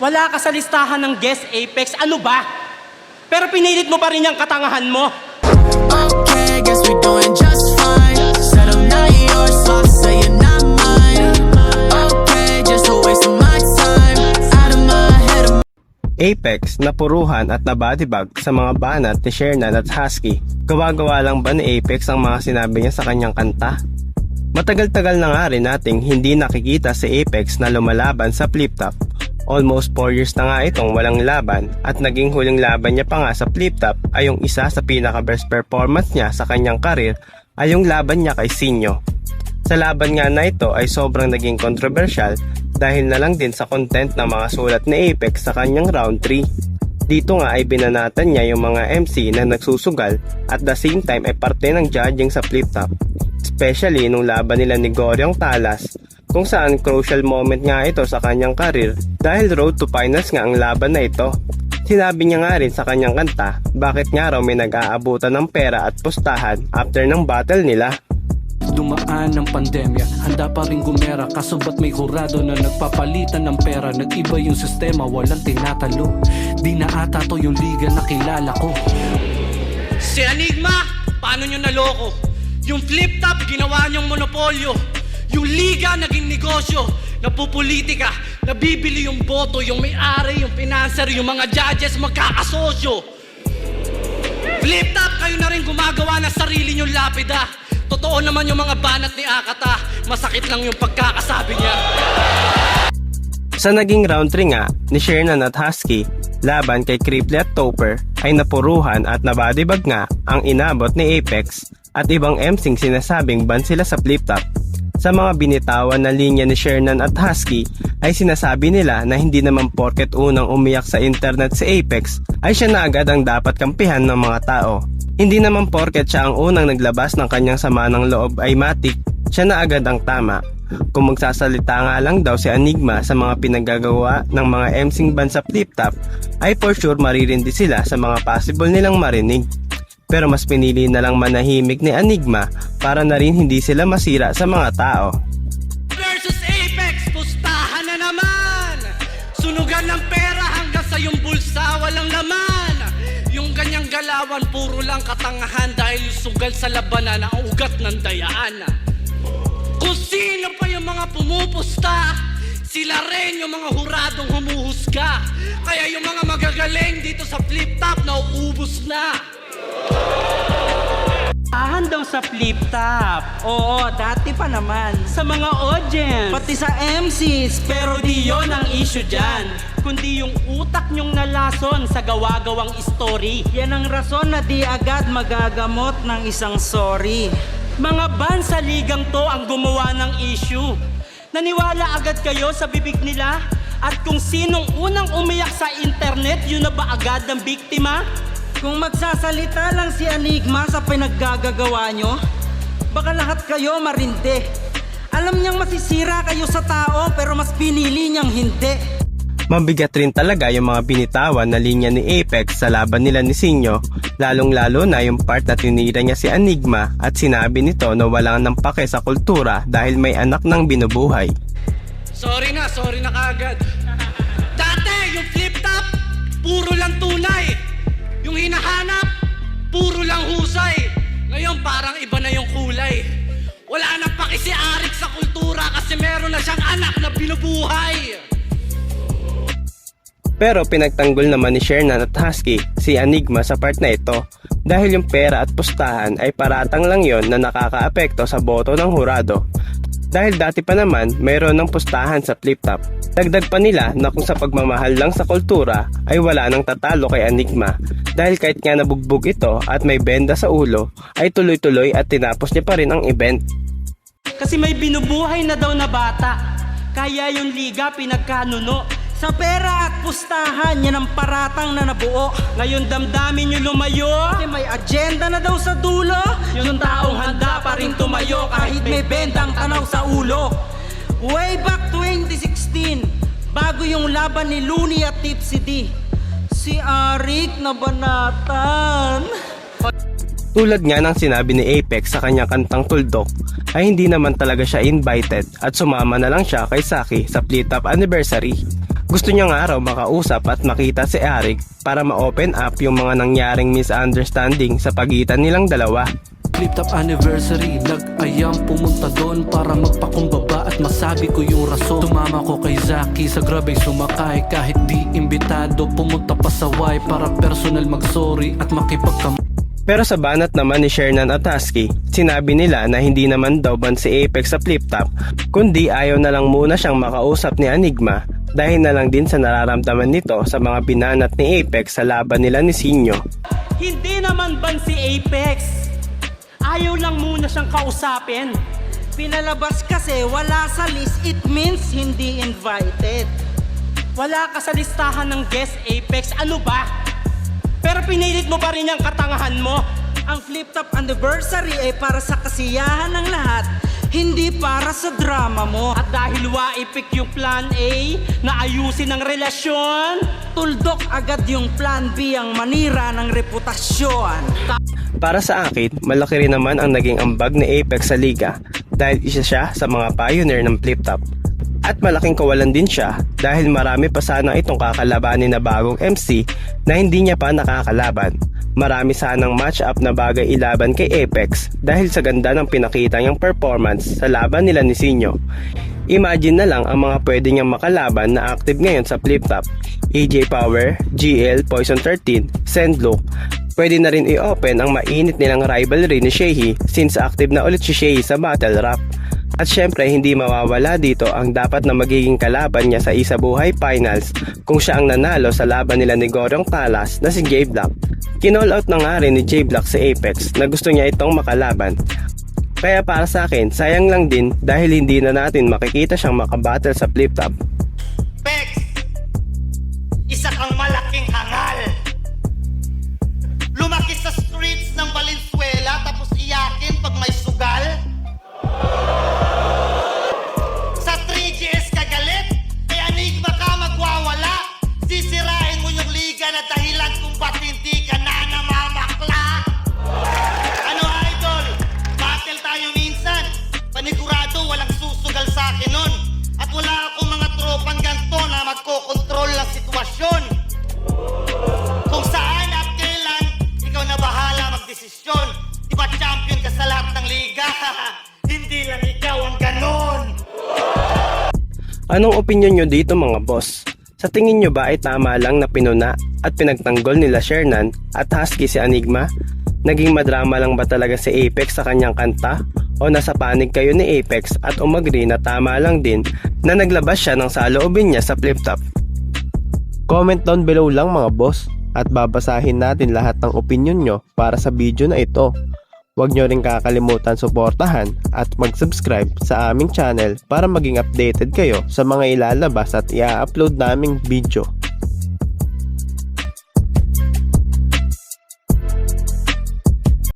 Wala ka sa listahan ng Guest Apex, ano ba? Pero pinilit mo pa rin yung katangahan mo. Okay, guess we're doing just fine. Said I'm not yours, so I'll say you're not mine. Okay, just a waste of my time. Out of my head. Apex napuruhan at nabadibag sa mga banat ni Shernan at Husky. Gawa-gawa lang ba ni Apex ang mga sinabi niya sa kanyang kanta? Matagal-tagal na nga rin nating hindi nakikita si Apex na lumalaban sa Flip Top. Almost 4 years na nga itong walang laban at naging huling laban niya pa nga sa Flip Top ay yung isa sa pinaka-best performance niya sa kanyang karir ay yung laban niya kay Sinyo. Sa laban nga na ito ay sobrang naging controversial dahil na lang din sa content ng mga sulat ni Apex sa kanyang round 3. Dito nga ay binanatan niya yung mga MC na nagsusugal at the same time ay parte ng judging sa Flip Top. Especially nung laban nila ni Goryong Talas kung saan crucial moment nga ito sa kanyang karir dahil road to finals nga ang laban na ito. Sinabi niya nga rin sa kanyang kanta bakit nga raw may nag-aabutan ng pera at pustahan after ng battle nila. Dumaan ng pandemya, handa pa rin gumera. Kaso ba't may hurado na nagpapalitan ng pera? Nag-iba yung sistema, walang tinatalo. Di na ata to yung liga na kilala ko. Si Enigma, paano nyo naloko? Yung Flip Top, ginawa nyong monopolyo. Yung liga, naging negosyo. Napupolitika, nabibili yung boto, yung may-ari, yung financer, yung mga judges, magkakasosyo. Flip Top, kayo na rin gumagawa ng sarili nyong lapida. Totoo naman yung mga banat ni Akata, masakit lang yung pagkakasabi niya. Sa naging round 3 nga ni Shernan at Husky, laban kay Cripply at Topper ay napuruhan at nabadibag nga ang inabot ni Apex at ibang MCing sinasabing ban sila sa Flip Top. Sa mga binitawan na linya ni Shernan at Husky ay sinasabi nila na hindi naman porket unang umiyak sa internet si Apex ay siya na agad ang dapat kampihan ng mga tao. Hindi naman porket siya ang unang naglabas ng kanyang sama ng loob ay matik, siya na agad ang tama. Kung magsasalita nga lang daw si Enigma sa mga pinagagawa ng mga MCing ban sa Flip Top ay for sure maririndi sila sa mga possible nilang marinig. Pero mas pinili na lang manahimik ni Enigma para na rin hindi sila masira sa mga tao. Versus Apex, pustahan na naman! Sunugan ng pera hanggang sa yung bulsa walang laman. Yung ganyang galawan puro lang katangahan dahil yung sugal sa labanan ang ugat ng dayaan. Kung sino pa yung mga pumupusta, sila rin yung mga huradong humuhusga. Kaya yung mga magagaling dito sa Flip Top na uubos na. Ahan daw sa Flip Top. Oo, dati pa naman. Sa mga audience. Pati sa MCs. Pero di yon ang issue dyan, kundi yung utak nyong nalason sa gawa-gawang story. Yan ang rason na di agad magagamot ng isang sorry. Mga ban sa ligang to ang gumawa ng issue. Naniwala agad kayo sa bibig nila? At kung sinong unang umiyak sa internet, yun na ba agad ang biktima? Kung magsasalita lang si Enigma sa pinaggagawa nyo, baka lahat kayo marinde. Alam niyang masisira kayo sa tao pero mas pinili niyang hindi. Mabigat rin talaga yung mga binitawan na linya ni Apex sa laban nila ni Sinyo, lalong-lalo na yung part na tinira niya si Enigma at sinabi nito na walang nang pake sa kultura dahil may anak ng binubuhay. Sorry na kagad. Dati yung Flip Top, puro lang tunay. Yung hinahanap, puro lang husay. Ngayon parang iba na yung kulay. Wala nang paki si Arik sa kultura kasi meron na siyang anak na binubuhay. Pero pinagtanggol naman ni Shernan at Husky si Enigma sa part na ito dahil yung pera at pustahan ay paratang lang yon na nakakaapekto sa boto ng hurado. Dahil dati pa naman mayroon ng pustahan sa Flip Top. Dagdag pa nila na kung sa pagmamahal lang sa kultura ay wala nang tatalo kay Enigma dahil kahit nga nabugbog ito at may benda sa ulo ay tuloy-tuloy at tinapos niya pa rin ang event. Kasi may binubuhay na daw na bata, kaya yung liga pinagkanuno. Sa pera at pustahan, yan ang paratang na nabuo. Ngayon damdamin nyo lumayo. Kasi may agenda na daw sa dulo. Yung taong handa pa rin tumayo kahit may bendang tanaw sa ulo. Way back 2016, bago yung laban ni Looney at Tipsy D, si Arik na banatan. Tulad nga ng sinabi ni Apex sa kanyang kantang Tuldok ay hindi naman talaga siya invited at sumama na lang siya kay Saki sa Flip Top anniversary. Gusto niya nga raw makausap at makita si Eric para ma-open up yung mga nangyaring misunderstanding sa pagitan nilang dalawa. Flip top anniversary, nag-ayang pumunta doon para magpakumbaba at masabi ko yung rason. Tumama ko kay Zaki sa grabay sumakay, kahit di imbitado pumunta pa sa Y para personal mag-sorry at makipagkam. Pero sa banat naman ni Shernan at Husky, sinabi nila na hindi naman daw ban si Apex sa flip top, kundi ayaw na lang muna siyang makausap ni Enigma dahil na lang din sa nararamdaman nito sa mga binanat ni Apex sa laban nila ni Sinyo. Hindi naman ban si Apex. Ayaw lang muna siyang kausapin. Pinalabas kasi wala sa list, it means hindi invited. Wala ka sa listahan ng guest Apex. Ano ba? Pero pinilit mo pa rin yung katangahan mo. Ang flip top anniversary ay para sa kasiyahan ng lahat, hindi para sa drama mo. At dahil waipik yung plan A na ayusin ang relasyon, Tuldok agad yung plan B ang manira ng reputasyon. Para sa akin, malaki rin naman ang naging ambag ni Apex sa liga dahil isa siya sa mga pioneer ng flip top. At malaking kawalan din siya dahil marami pa sana itong kakalabanin na bagong MC na hindi niya pa nakakalaban. Marami sanang match-up na bagay ilaban kay Apex dahil sa ganda ng pinakita niyang performance sa laban nila ni Sinyo. Imagine na lang ang mga pwede niyang makalaban na active ngayon sa flip top. AJ Power, GL, Poison 13, Sendlo. Pwede na rin i-open ang mainit nilang rivalry ni Shehi since active na ulit si Shehi sa battle rap. At syempre hindi mawawala dito ang dapat na magiging kalaban niya sa Isabuhay Finals kung siya ang nanalo sa laban nila ni Gorong Palace na si J Block. Kinall out na nga rin ni J Block si Apex na gusto niya itong makalaban. Kaya para sa akin, sayang lang din dahil hindi na natin makikita siyang makabattle sa flip top. Pex, isa kang malaking hangal. Lumaki sa streets ng Valenzuela tapos iyakin pag may sugal. Sa 3GS ka galit, kay Enigma ka magwawala. Sisirain mo yung liga na dahilan kung ba't hindi ka na namamakla. Ano idol, battle tayo minsan. Panigurado walang susugal sa akin nun. At wala akong mga tropang ganto na magkokontrol ng sitwasyon. Kung saan at kailan, ikaw na bahala magdesisyon. Diba champion ka sa lahat ng liga? Hindi lang ikaw ang ganon. Anong opinion nyo dito mga boss? Sa tingin nyo ba ay tama lang na pinuna at pinagtanggol nila Shernan at Husky si Enigma? Naging madrama lang ba talaga si Apex sa kanyang kanta? O nasa panig kayo ni Apex at umagri na tama lang din na naglabas siya ng saloobin niya sa flip top? Comment down below lang mga boss at babasahin natin lahat ng opinion nyo para sa video na ito. Huwag nyo rin kakalimutan suportahan at mag-subscribe sa aming channel para maging updated kayo sa mga ilalabas at i-upload naming video.